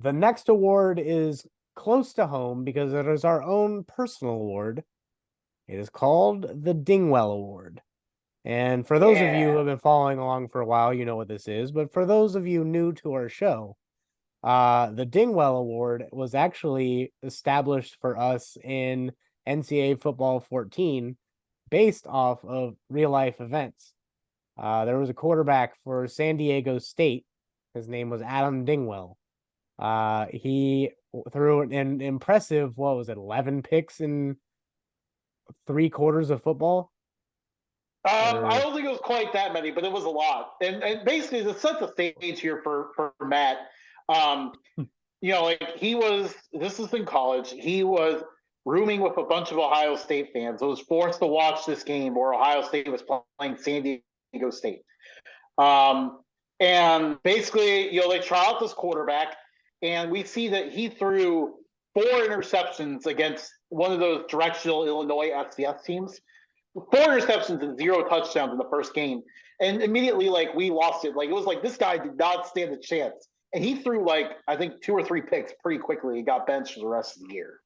The next award is close to home because it is our own personal award. It is called the Dingwell Award. And for those of you who Yeah. have been following along for a while, you know what this is. But for those of you new to our show, the Dingwell Award was actually established for us in NCAA Football 14 based off of real life events. There was a quarterback for San Diego State. His name was Adam Dingwell. He threw an impressive, what was it, 11 picks in 3 quarters of football? I Or don't think it was quite that many, but it was a lot. And basically, to set the stage here for Matt, um, this is in college. He was rooming with a bunch of Ohio State fans. I was forced to watch this game where Ohio State was playing San Diego State. Um, and basically, they try out this quarterback, and we see that he threw 4 interceptions against one of those directional Illinois FCS teams. 4 interceptions and 0 touchdowns in the first game. And immediately, we lost it. It was like this guy did not stand a chance. And he threw, I think, 2 or 3 picks pretty quickly and got benched for the rest of the year.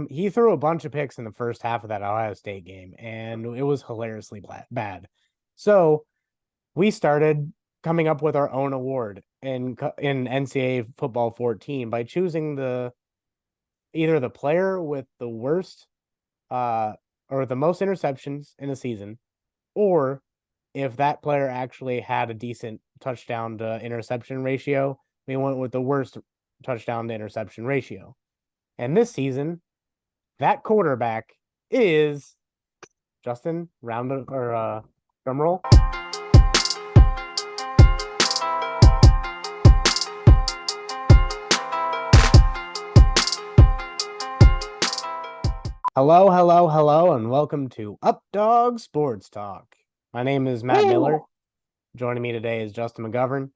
he threw a bunch of picks in the first half of that Ohio State game, and it was hilariously bad. So we started coming up with our own award in NCAA Football 14 by choosing either the player with the worst uh or the most interceptions in a season, or if that player actually had a decent touchdown to interception ratio, we went with the worst touchdown to interception ratio. And this season, that quarterback is Justin, drum roll. Hello, hello, hello, and welcome to Updog Sports Talk. My name is Matt Miller. Woo! Joining me today is Justin McGovern.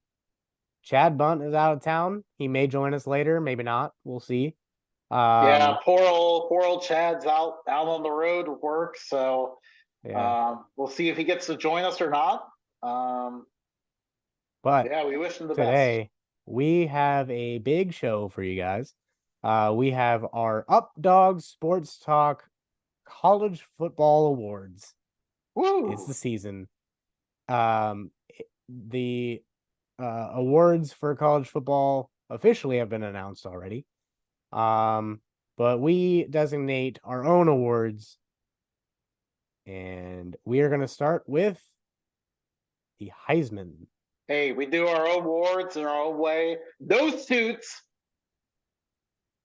Chad Bunt is out of town. He may join us later, maybe not. We'll see. Yeah, Um, poor old Chad's out on the road with work, so yeah, we'll see if he gets to join us or not. Um, but yeah, we wish him the best. today we have a big show for you guys. We have our Updog Sports Talk College Football Awards. It's Woo! the season. Um, the awards for college football officially have been announced already. But we designate our own awards, and we are going to start with the Heisman. Hey, we do our own awards in our own way. No suits,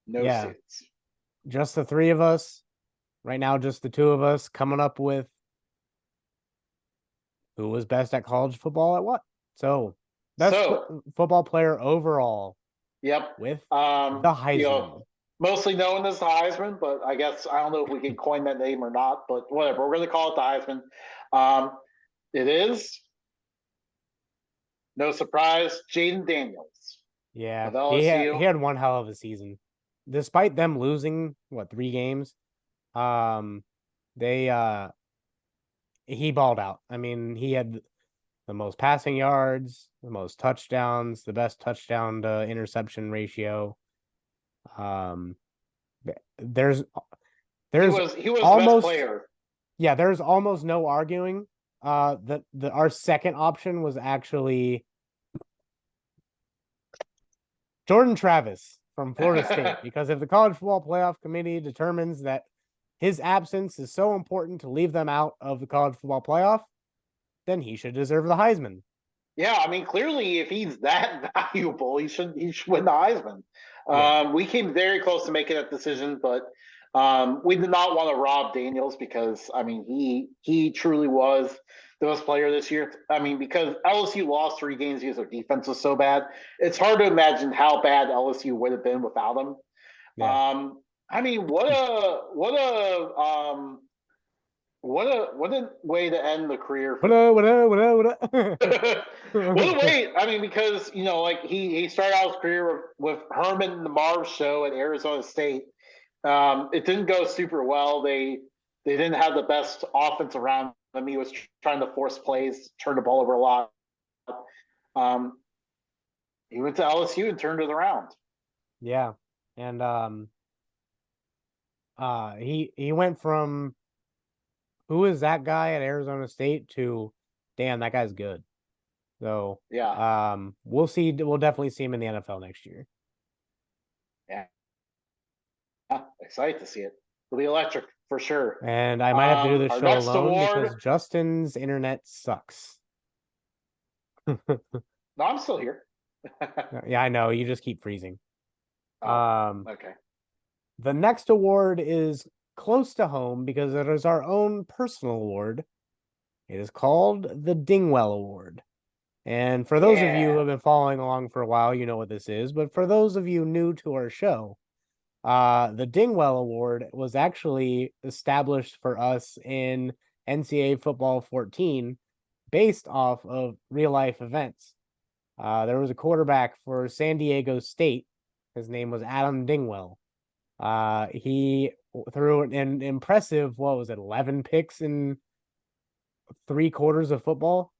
no Yeah, suits. just the three of us. Right now, just the two of us coming up with who was best at college football at what. So, best So, football player overall yep. with Um, the you Heisman. know, mostly known as the Heisman, but I guess I don't know if we can coin that name or not, but whatever. We're going to call it the Heisman. Um, it is, no surprise, Jaden Daniels Yeah, of he LSU. had one hell of a season, despite them losing 3 games. Um, they he balled out. I mean, he had the most passing yards, the most touchdowns, the best touchdown to interception ratio. Um, there's He there's was he was the best almost player. there's almost no arguing. The our second option was actually Jordan Travis from Florida State, because if the College Football Playoff Committee determines that his absence is so important to leave them out of the College Football Playoff, then he should deserve the Heisman. Yeah, I mean, clearly, if he's that valuable, he should win the Heisman. Yeah, We came very close to making that decision, but we did not want to rob Daniels because I mean he truly was the best player this year. I mean, because LSU lost 3 games because their defense was so bad, it's hard to imagine how bad LSU would have been without him. yeah. I mean, what a way to end the career What for up, him. what up, what up, what What a up? wait! I mean, because he started out his career with Herman and the Marv Show at Arizona State. It didn't go super well. They didn't have the best offense around him. He was trying to force plays, turn the ball over a lot. Um, He went to LSU and turned it around. Yeah. And he went from who is that guy at Arizona State to damn, that guy's good. So Yeah. we'll see. We'll definitely see him in the NFL next year. Yeah. Excited to see it. It'll be electric for sure. And I might have to do this Our show next alone because award. Justin's internet sucks. No, I'm still here. Yeah, I know. You just keep freezing. Oh, okay. The next award is close to home because it is our own personal award. It is called the Dingwell Award. And for those of you who Yeah. have been following along for a while, you know what this is. But for those of you new to our show, the Dingwell Award was actually established for us in NCAA Football 14 based off of real life events. There was a quarterback for San Diego State. His name was Adam Dingwell. He threw an impressive, what was it, 11 picks in 3/4 of football?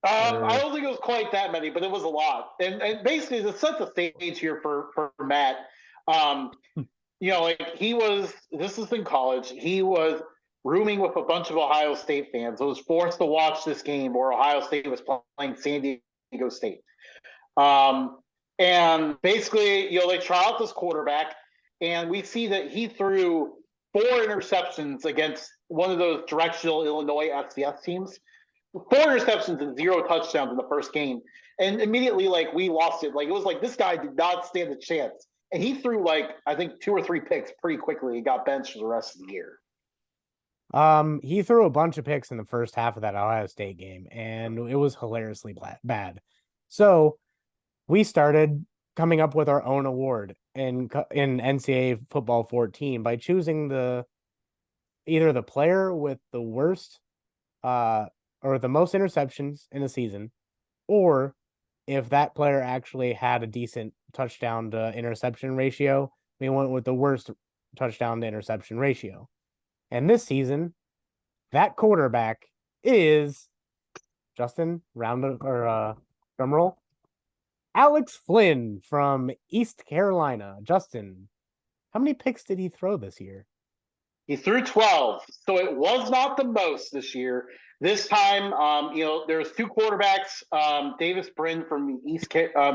I Or don't think it was quite that many, but it was a lot. And basically, to set the stage here for Matt, um, like he was. This is in college. He was rooming with a bunch of Ohio State fans. I was forced to watch this game where Ohio State was playing San Diego State. Um, and basically, they try out this quarterback, and we see that he threw 4 interceptions against one of those directional Illinois FCS teams. 4 interceptions and 0 touchdowns in the first game. And immediately, like, we lost it. Like, it was like this guy did not stand a chance. And he threw, like, I think 2 or 3 picks pretty quickly and got benched for the rest of the year. he threw a bunch of picks in the first half of that Ohio State game, and it was hilariously bad. So we started coming up with our own award in NCAA Football 14 by choosing either the player with the worst or the most interceptions in a season, or if that player actually had a decent touchdown to interception ratio, we went with the worst touchdown to interception ratio. And this season, that quarterback is Justin round or drum roll. Alex Flynn from East Carolina. Justin, how many picks did he throw this year? He threw 12, so it was not the most this year. This time, there's 2 quarterbacks, Davis Brin from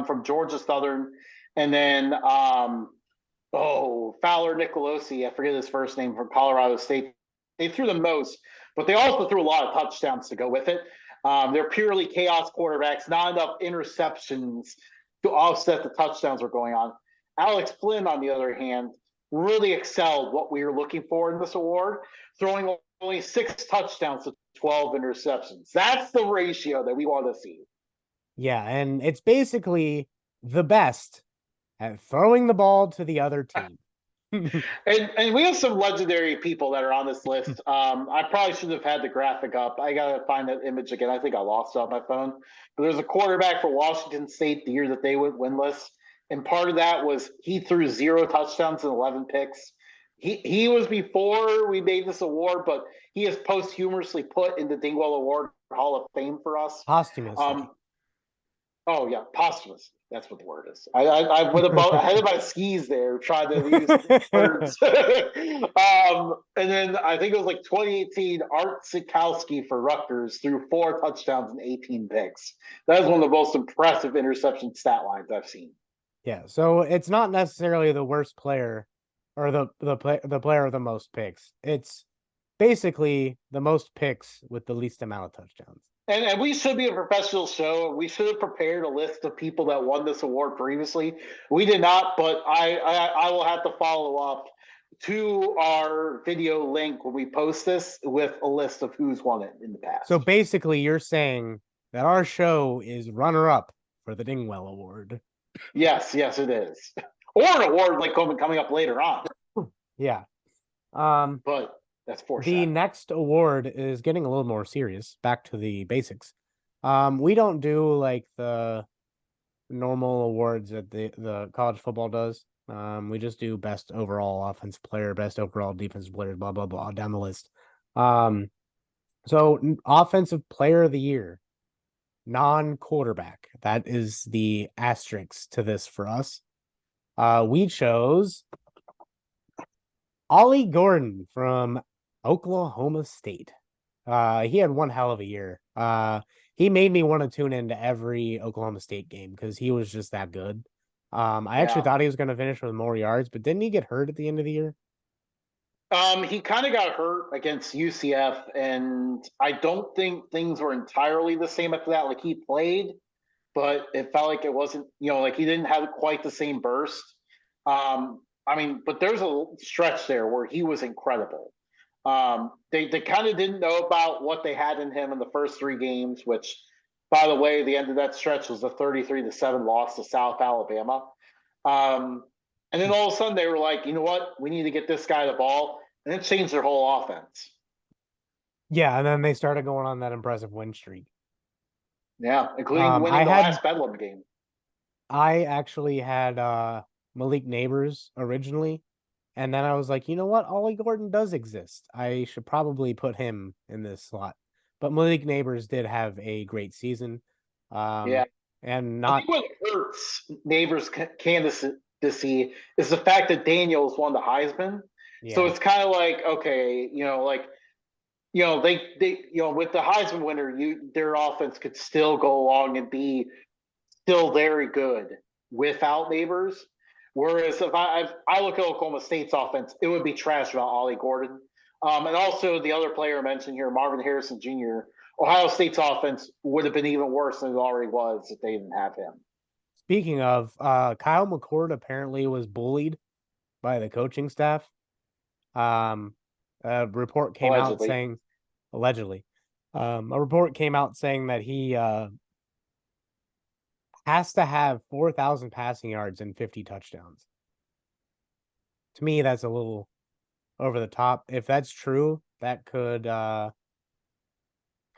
from Georgia Southern, and then Fowler Nicolosi, I forget his first name, from Colorado State. They threw the most, but they also threw a lot of touchdowns to go with it. They're purely chaos quarterbacks, not enough interceptions to offset the touchdowns that are going on. Alex Flynn, on the other hand, really excelled what we were looking for in this award, throwing only 6 touchdowns to 12 interceptions. That's the ratio that we want to see. Yeah, and it's basically the best at throwing the ball to the other team. And we have some legendary people that are on this list. I probably should have had the graphic up. I gotta find that image again. I think I lost it on my phone. But there's a quarterback for Washington State the year that they went winless, and part of that was he threw 0 touchdowns and 11 picks. He was before we made this award, but he is posthumously put in the Dingwell Award Hall of Fame for us. Posthumously. Oh yeah, posthumous. That's what the word is. I went about I had my skis there trying to use words. And then I think it was like 2018. Art Sikowski for Rutgers threw 4 touchdowns and 18 picks. That is one of the most impressive interception stat lines I've seen. Yeah, so it's not necessarily the worst player or the player of the most picks. It's basically the most picks with the least amount of touchdowns. And we should be a professional show. We should have prepared a list of people that won this award previously. We did not, but I will have to follow up to our video link when we post this with a list of who's won it in the past. So basically, you're saying that our show is runner up for the Dingwell Award. Yes, it is. Or an award like coming up later on. Yeah. But that's the foreshadowing. next award is getting a little more serious. Back to the basics. We don't do like the normal awards that the college football does. We just do best overall offensive player, best overall defensive player, blah blah blah down the list. So offensive player of the year. non-quarterback. That is the asterisk to this for us. We chose Ollie Gordon from Oklahoma State. He had one hell of a year. He made me want to tune into every Oklahoma State game because he was just that good. I actually Yeah. thought he was going to finish with more yards, but didn't he get hurt at the end of the year? He kind of got hurt against UCF, and I don't think things were entirely the same after that. Like he played, but it felt like it wasn't, like he didn't have quite the same burst. I mean, but there's a stretch there where he was incredible. They kind of didn't know about what they had in him in the first three games, which, by the way, the end of that stretch was a 33-7 loss to South Alabama. And then all of a sudden they were like, you know what? We need to get this guy the ball. And it changed their whole offense. Yeah, and then they started going on that impressive win streak. Yeah, including winning the last Bedlam game. I actually had Malik Neighbors originally, and then I was like, you know what? Ollie Gordon does exist. I should probably put him in this slot. But Malik Neighbors did have a great season. Yeah. And I not think what hurts Neighbors' candidacy is the fact that Daniels won the Heisman. So yeah. it's kind of like, okay, they with the Heisman winner, their offense could still go along and be still very good without Neighbors. Whereas if I look at Oklahoma State's offense, it would be trash without Ollie Gordon. And also the other player I mentioned here, Marvin Harrison Jr., Ohio State's offense would have been even worse than it already was if they didn't have him. Speaking of, Kyle McCord apparently was bullied by the coaching staff. A report came out saying, allegedly, a report came out saying that he has to have 4,000 passing yards and 50 touchdowns. To me, that's a little over the top. If that's true, that could kind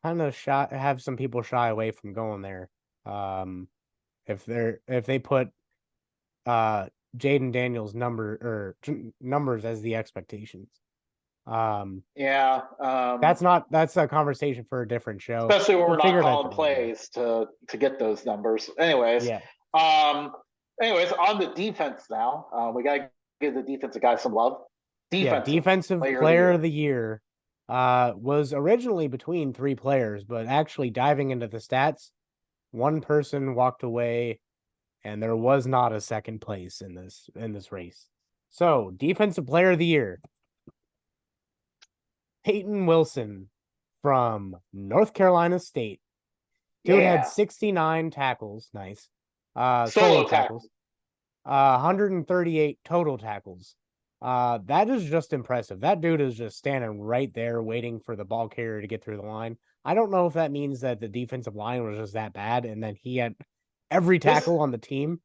of have some people shy away from going there. If they put Jaden Daniels numbers as the expectations. That's a conversation for a different show. Especially when we're not calling plays to get those numbers. Anyways, yeah. Anyways, on the defense now, we gotta give the defensive guy some love. Defensive player of the year was originally between three players, but actually diving into the stats, one person walked away, and there was not a second place in this race. So, defensive player of the year, Peyton Wilson from North Carolina State. Dude had 69 tackles. Nice. Solo tackles. 138 total tackles. That is just impressive. That dude is just standing right there waiting for the ball carrier to get through the line. I don't know if that means that the defensive line was just that bad and then he had every tackle on the team.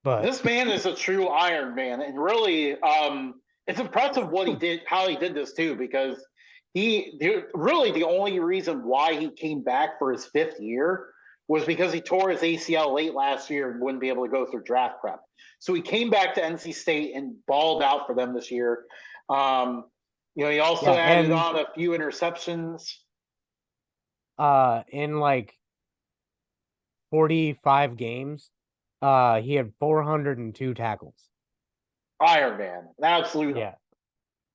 But this man is a true Iron Man, and really, it's impressive what he did, how he did this too, because really the only reason why he came back for his fifth year was because he tore his ACL late last year and wouldn't be able to go through draft prep. So he came back to NC State and balled out for them this year. He also added on a few interceptions. In like 45 games, he had 402 tackles. Iron Man, an absolute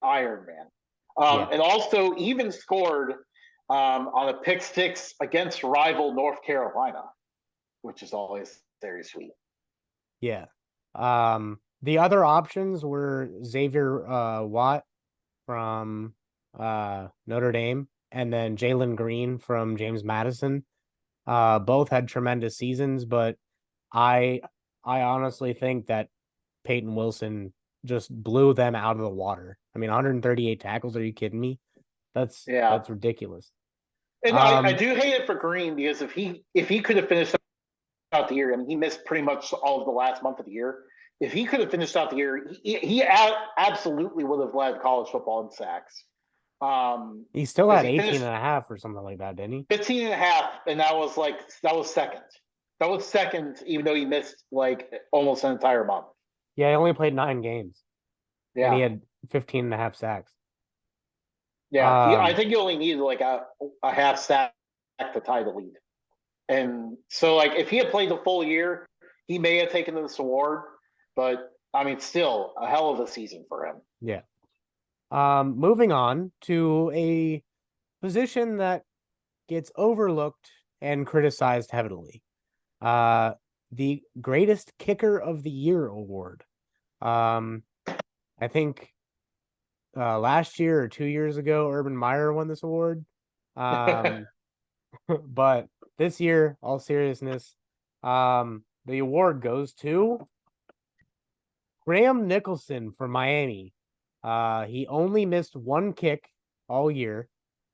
Iron Man. And also even scored on a pick six against rival North Carolina, which is always very sweet. Yeah. The other options were Xavier Watt from Notre Dame and then Jalen Green from James Madison. Both had tremendous seasons, but I honestly think that Peyton Wilson just blew them out of the water. I mean, 138 tackles. Are you kidding me? That's ridiculous. And I do hate it for Green because if he could have finished out the year, I mean, he missed pretty much all of the last month of the year. If he could have finished out the year, he absolutely would have led college football in sacks. He still had 18 and a half or something like that, didn't he? 15 and a half, and that was second. That was second, even though he missed like almost an entire month. Yeah, he only played 9 games. Yeah. And he had 15 and a half sacks. Yeah, I think he only needed like a half sack to tie the lead. And so, like, if he had played the full year, he may have taken this award. But I mean, still a hell of a season for him. Yeah. Moving on to a position that gets overlooked and criticized heavily. The greatest kicker of the year award. I think last year or 2 years ago, Urban Meyer won this award. But this year, all seriousness, the award goes to Graham Nicholson from Miami. He only missed one kick all year,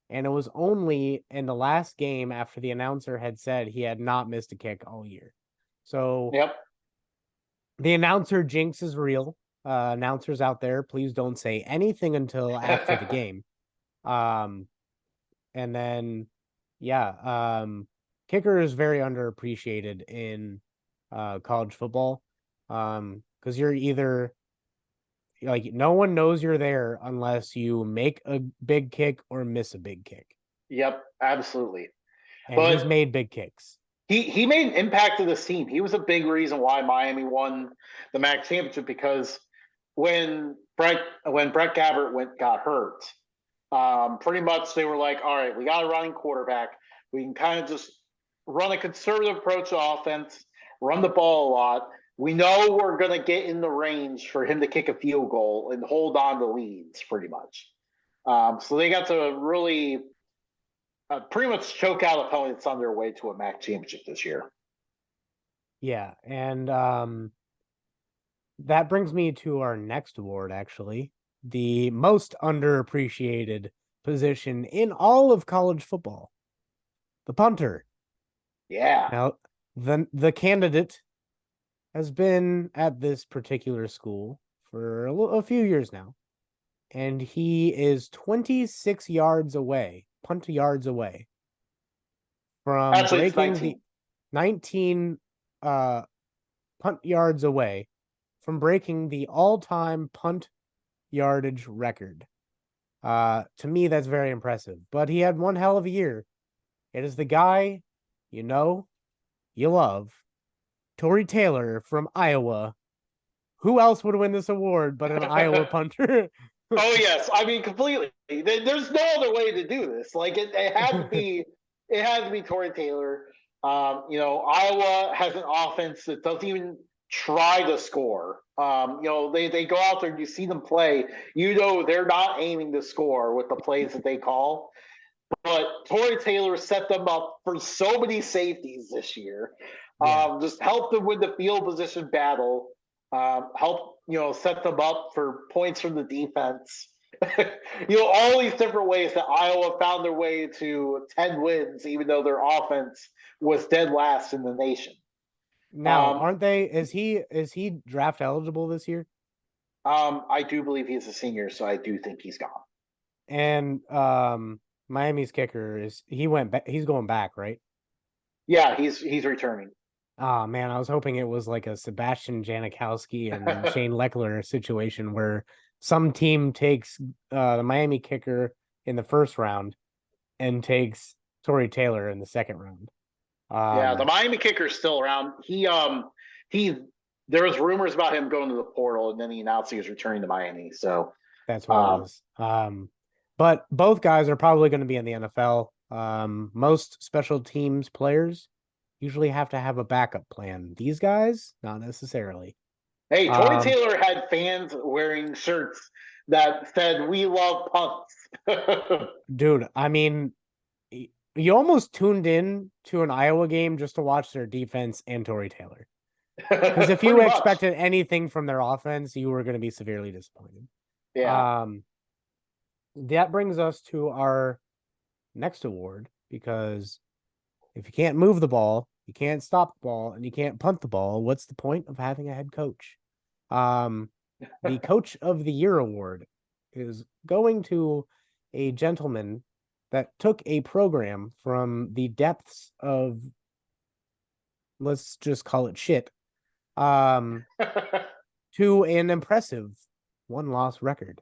and it was only in the last game after the announcer had said he had not missed a kick all year. So Yep. the announcer jinx is real. Announcers out there, please don't say anything until after the game. And then, yeah, kicker is very underappreciated in college football. Because you're either like no one knows you're there unless you make a big kick or miss a big kick. Yep, absolutely. And he's But made big kicks. he made an impact to this team. He was a big reason why Miami won the MAC championship because when Brett Gabbert got hurt, pretty much they were like, all right, we got a running quarterback. We can kind of just run a conservative approach to offense, run the ball a lot. We know we're going to get in the range for him to kick a field goal and hold on to leads pretty much. So they got to really pretty much choke out opponents on their way to a MAC championship this year. Yeah, and that brings me to our next award, actually. The most underappreciated position in all of college football. The punter. Yeah. Now, the candidate has been at this particular school for a few years now, and he is 26 yards away, punt yards away from Actually, it's breaking the 19. 19 punt yards away from breaking the all-time punt yardage record. To me, that's very impressive. But he had one hell of a year. It is the guy you know, you love, Tory Taylor from Iowa. Who else would win this award but an Iowa punter? Oh yes, I mean completely. There's no other way to do this. Like it had to be, it had to be Tory Taylor. Iowa has an offense that doesn't even try to score. They go out there and you see them play. You know they're not aiming to score with the plays that they call. But Tory Taylor set them up for so many safeties this year. Yeah. Just helped them win the field position battle. Help set them up for points from the defense. All these different ways that Iowa found their way to 10 wins, even though their offense was dead last in the nation. Now, aren't they? Is he draft eligible this year? I do believe he's a senior, so I do think he's gone. And Miami's kicker he's going back, right? Yeah, he's returning. Oh man, I was hoping it was like a Sebastian Janikowski and Shane Leckler situation where some team takes the Miami kicker in the first round and takes Tory Taylor in the second round. Yeah, the Miami kicker's still around. He there was rumors about him going to the portal, and then he announced he was returning to Miami. So that's what it was. But both guys are probably going to be in the NFL. Most special teams players usually have to have a backup plan. These guys, not necessarily. hey, Tory Taylor had fans wearing shirts that said "We love punts." Dude, I mean, you almost tuned in to an Iowa game just to watch their defense and Tory Taylor. Because if you expected anything from their offense, you were going to be severely disappointed. Yeah. That brings us to our next award, because if you can't move the ball, you can't stop the ball, and you can't punt the ball, what's the point of having a head coach? The Coach of the Year award is going to a gentleman that took a program from the depths of, let's just call it shit, to an impressive one-loss record.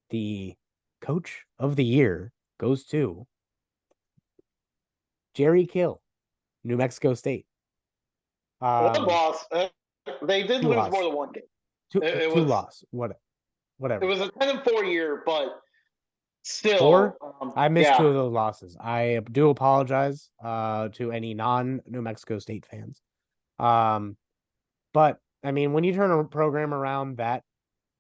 The Coach of the Year goes to Jerry Kill, New Mexico State. One loss. They did Two lose more loss. than one game. Two It two was loss. Whatever. a 10-4 year, but still, Four. I missed two yeah, of those losses. I do apologize to any non New Mexico State fans. But I mean, when you turn a program around that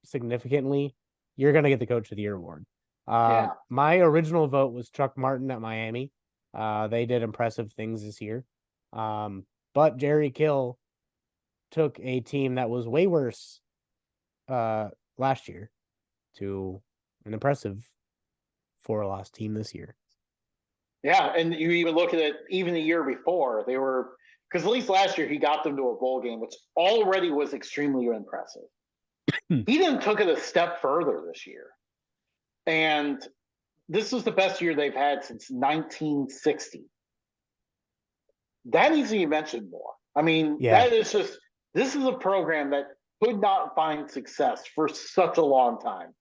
significantly, you're gonna get the Coach of the Year award. yeah. My original vote was Chuck Martin at Miami. They did impressive things this year. But Jerry Kill took a team that was way worse last year to an impressive 4-loss team this year. Yeah, and you even look at it, even the year before, they were, because at least last year he got them to a bowl game, which already was extremely impressive. He then took it a step further this year. And this was the best year they've had since 1960. That needs to be mentioned more. I mean, Yeah. that is just, this is a program that could not find success for such a long time.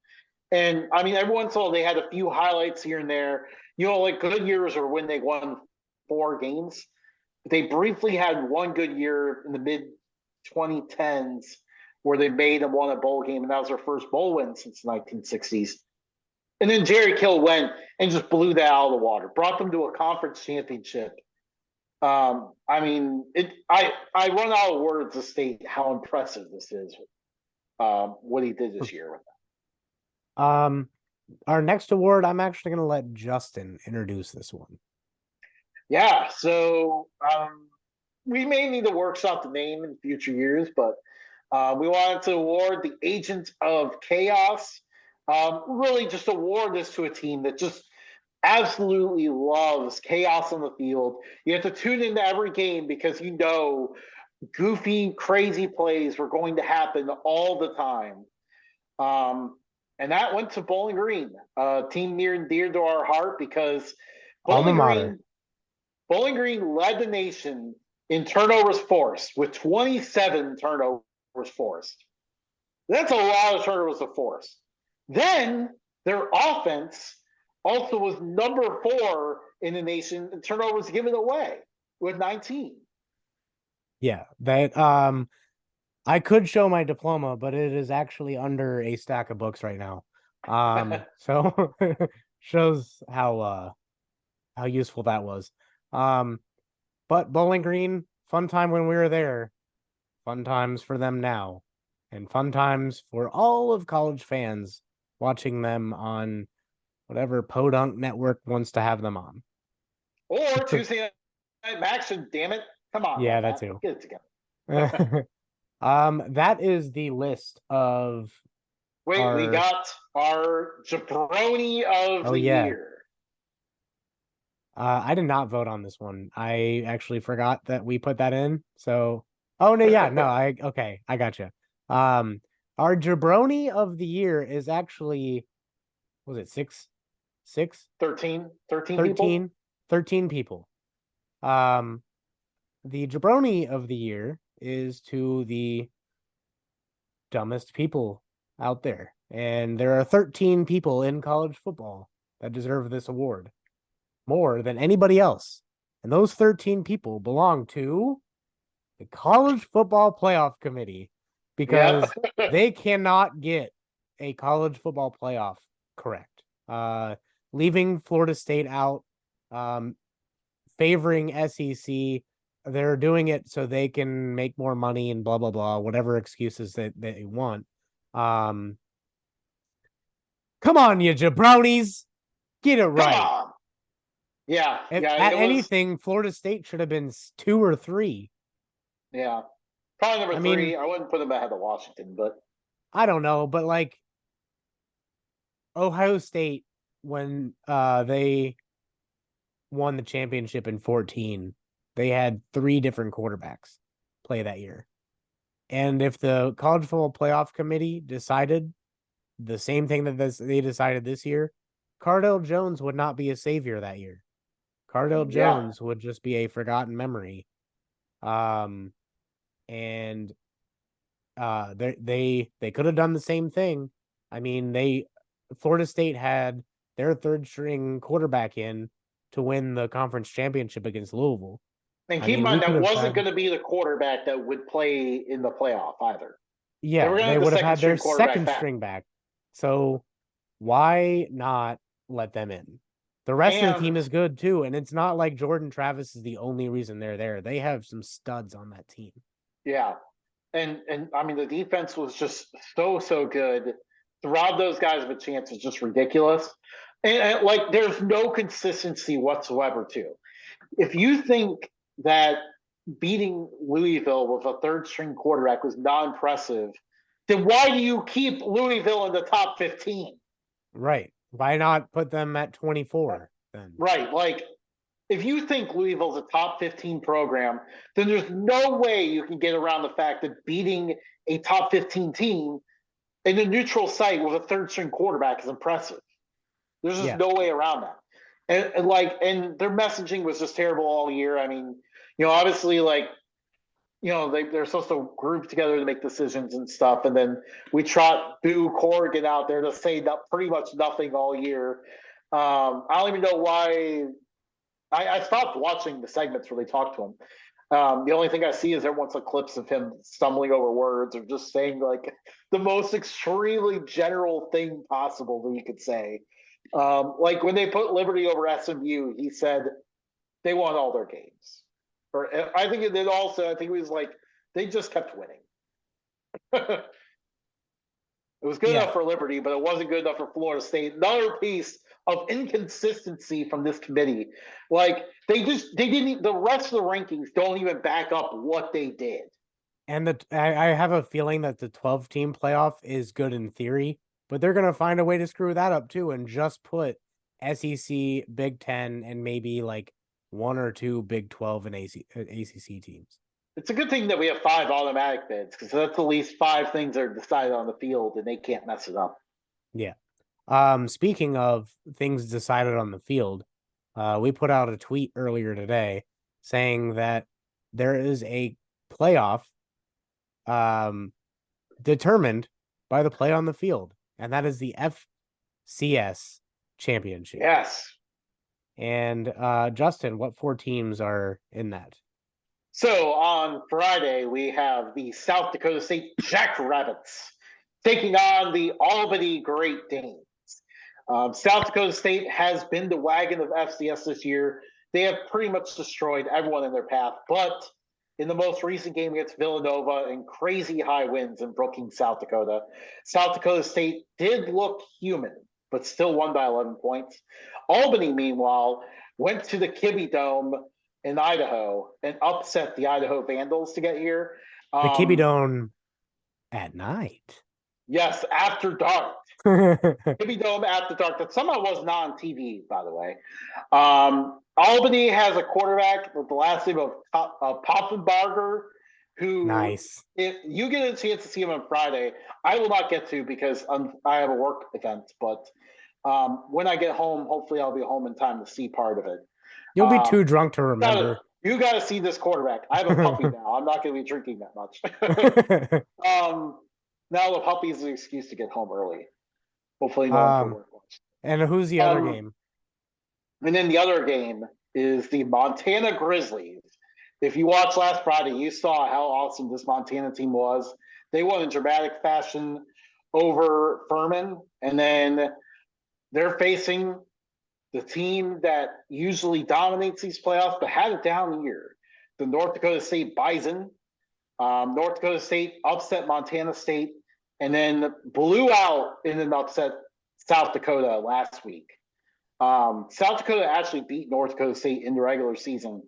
And I mean, every once in a while they had a few highlights here and there. You know, like good years are when they won 4 games. They briefly had one good year in the mid 2010s where they made and won a bowl game, and that was their first bowl win since the 1960s. And then Jerry Kill went and just blew that out of the water, brought them to a conference championship. I mean, I run out of words to state how impressive this is. What he did this year with them. Our next award, I'm actually gonna let Justin introduce this one. Yeah, so we may need to workshop the name in future years, but we wanted to award the Agent of Chaos. Really, just award this to a team that just absolutely loves chaos on the field. You have to tune into every game because you know goofy, crazy plays were going to happen all the time. And that went to Bowling Green, a team near and dear to our heart because Alma Bowling mater. Green Bowling Green led the nation in turnovers forced with 27 turnovers forced. That's a lot of turnovers to force. Then their offense also was number 4 in the nation in turnovers given away with 19. Yeah, that I could show my diploma, but it is actually under a stack of books right now. So shows how useful that was. But Bowling Green, fun time when we were there, fun times for them now, and fun times for all of college fans watching them on whatever Podunk network wants to have them on. Or Tuesday night action, damn it. Come on, Yeah, that Matt. too. Get it together. That is the list of Wait, we got our jabroni of oh the yeah. year. I did not vote on this one. I actually forgot that we put that in. So, oh no, yeah, no, okay, I got you. Our jabroni of the year is actually, was it six? 13 13, people. 13 people. The jabroni of the year is to the dumbest people out there, and there are 13 people in college football that deserve this award more than anybody else. And those 13 people belong to the College Football Playoff Committee because they cannot get a college football playoff correct. Leaving Florida State out, favoring SEC. They're doing it so they can make more money and blah, blah, blah, whatever excuses that they want. Come on, you jabronis. Get it right. Come on. Yeah, At anything, Florida State should have been 2 or 3. Yeah, probably number 3. Mean, I wouldn't put them ahead of Washington, but I don't know. But like Ohio State, when they won the championship in 2014, they had 3 different quarterbacks play that year. And if the College Football Playoff Committee decided the same thing that they decided this year, Cardale Jones would not be a savior that year. Cardale Jones would just be a forgotten memory. And they could have done the same thing. I mean, Florida State had their third string quarterback in to win the conference championship against Louisville. And I keep in mean, we mind, could that have wasn't had, going to be the quarterback that would play in the playoff either. They were yeah, going to they have the would have second had their string quarterback second back. string back. So why not let them in? The rest of the And team is good too, and it's not like Jordan Travis is the only reason they're there. They have some studs on that team. yeah, and I mean, the defense was just so good. To rob those guys of a chance is just ridiculous. And like, there's no consistency whatsoever, too. If you think that beating Louisville with a third string quarterback was not impressive, then why do you keep Louisville in the top 15? Right. Why not put them at 24 then? Right. Like, if you think Louisville's a top 15 program, then there's no way you can get around the fact that beating a top 15 team in a neutral site with a third string quarterback is impressive. There's just Yeah. no way around that. And their messaging was just terrible all year. I mean, obviously, like, they're supposed to group together to make decisions and stuff, and then we trot Boo Corrigan out there to say pretty much nothing all year. I don't even know why. I stopped watching the segments where they talk to him. The only thing I see is every once in clips of him stumbling over words or just saying like the most extremely general thing possible that you could say. Like when they put Liberty over SMU, he said they won all their games. Or I think it did also. I think it was like they just kept winning. It was good Yeah. enough for Liberty, but it wasn't good enough for Florida State. Another piece of inconsistency from this committee. Like they didn't, the rest of the rankings don't even back up what they did. And I have a feeling that the 12-team playoff is good in theory, but they're going to find a way to screw that up too and just put SEC, Big 10, and maybe like one or two Big 12 and ACC teams. It's a good thing that we have 5 automatic bids because that's at least 5 things that are decided on the field and they can't mess it up. Yeah. Speaking of things decided on the field, we put out a tweet earlier today saying that there is a playoff determined by the play on the field, and that is the FCS championship. Yes. And Justin, what 4 teams are in that? So on Friday, we have the South Dakota State Jackrabbits taking on the Albany Great Danes. South Dakota State has been the wagon of FCS this year. They have pretty much destroyed everyone in their path, but in the most recent game against Villanova and crazy high winds in Brookings, South Dakota State did look human, but still won by 11 points. Albany, meanwhile, went to the Kibbe Dome in Idaho and upset the Idaho Vandals to get here. The Kibbe Dome at night. Yes, after dark. Kibbe Dome after dark. That somehow was not on TV, by the way. Albany has a quarterback with the last name of Poffenbarger, who, nice. If you get a chance to see him on Friday, I will not get to because I have a work event. But when I get home, hopefully I'll be home in time to see part of it. You'll be too drunk to remember. You got to see this quarterback. I have a puppy now. I'm not going to be drinking that much. Now the puppy is an excuse to get home early. Hopefully no one for work watch. And who's the other game? And then the other game is the Montana Grizzlies. If you watched last Friday, you saw how awesome this Montana team was. They won in dramatic fashion over Furman, and then they're facing the team that usually dominates these playoffs but had a down year, the North Dakota State Bison. North Dakota State upset Montana State and then blew out in an upset South Dakota last week. South Dakota actually beat North Dakota State in the regular season,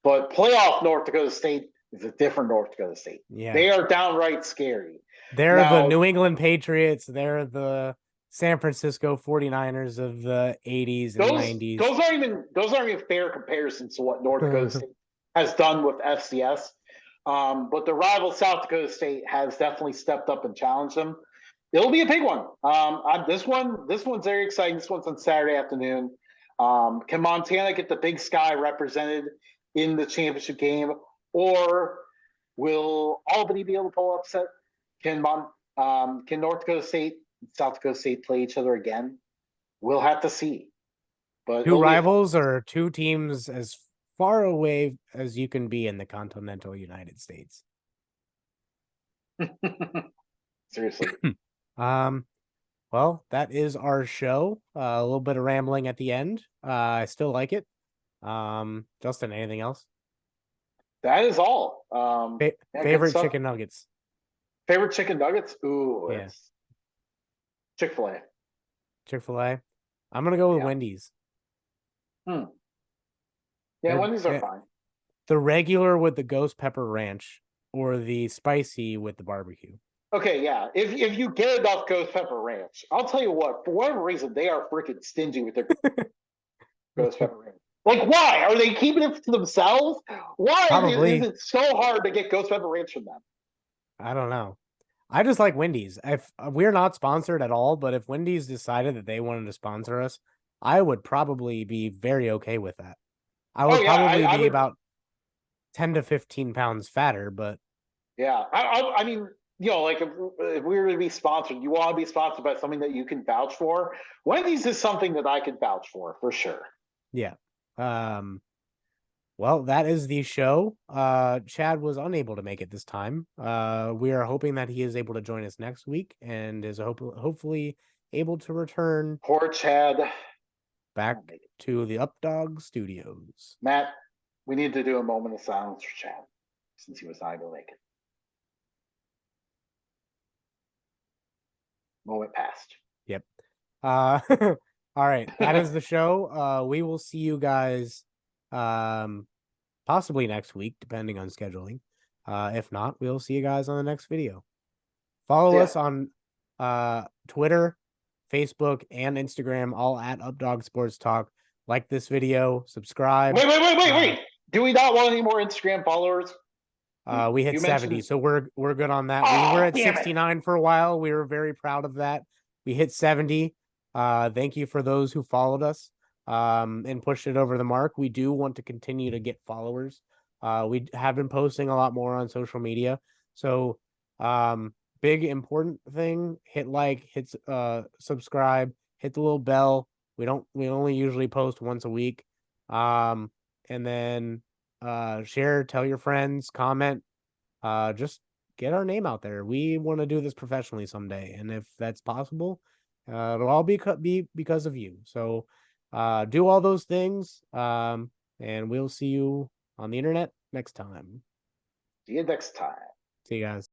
but playoff North Dakota State is a different North Dakota State. Yeah. They are downright scary. They're the New England Patriots. They're the San Francisco 49ers of the 80s and 90s. Those aren't even fair comparisons to what North Dakota State has done with FCS. But the rival South Dakota State has definitely stepped up and challenged them. It'll be a big one. This one's very exciting. This one's on Saturday afternoon. Can Montana get the Big Sky represented in the championship game, or will Albany be able to pull upset? Can North Dakota State and South Dakota State play each other again? We'll have to see. but Two it'll be a fun rivals or two teams as far away as you can be in the continental United States. Seriously. Um, well, that is our show. A little bit of rambling at the end. I still like it. Justin, anything else? That is all. Yeah, good Favorite stuff. chicken nuggets? Favorite chicken nuggets? Ooh, Yeah, it's Chick-fil-A. Chick-fil-A. I'm gonna go with Yeah. Wendy's. Hmm. Yeah, They're Wendy's are fine. the regular with the ghost pepper ranch or the spicy with the barbecue. Okay, yeah. If you get enough ghost pepper ranch, I'll tell you what. For whatever reason, they are freaking stingy with their ghost pepper ranch. Like, why are they keeping it to themselves? Why is Probably. it so hard to get ghost pepper ranch from them? I don't know. I just like Wendy's. If we're not sponsored at all, but if Wendy's decided that they wanted to sponsor us, I would probably be very okay with that. I Oh would yeah, probably I be would. about 10 to 15 pounds fatter, but Yeah, I mean, like if we were to be sponsored, you want to be sponsored by something that you can vouch for. Wendy's is something that I could vouch for sure. yeah. Um, well, that is the show. Chad was unable to make it this time. We are hoping that he is able to join us next week and is hopefully able to return Poor Chad. back to the Updog Studios. Matt, we need to do a moment of silence for Chad since he was not able to make it. Moment passed. Yep. All right, that is the show. We will see you guys possibly next week, depending on scheduling. If not, we'll see you guys on the next video. Follow us on Twitter, Facebook, and Instagram, all at Updog Sports Talk. Like this video, subscribe. Wait. Do we not want any more Instagram followers? We hit You 70, mentioned. so we're good on that. We were Oh, at damn it. 69 for a while. We were very proud of that. We hit 70. Thank you for those who followed us and pushed it over the mark. We do want to continue to get followers. We have been posting a lot more on social media. So big important thing, hit like, hit subscribe, hit the little bell. We only usually post once a week. And then share, tell your friends, comment, just get our name out there. We want to do this professionally someday, and if that's possible, it'll all be because of you. So do all those things, and we'll see you on the internet next time. See you next time. See you guys.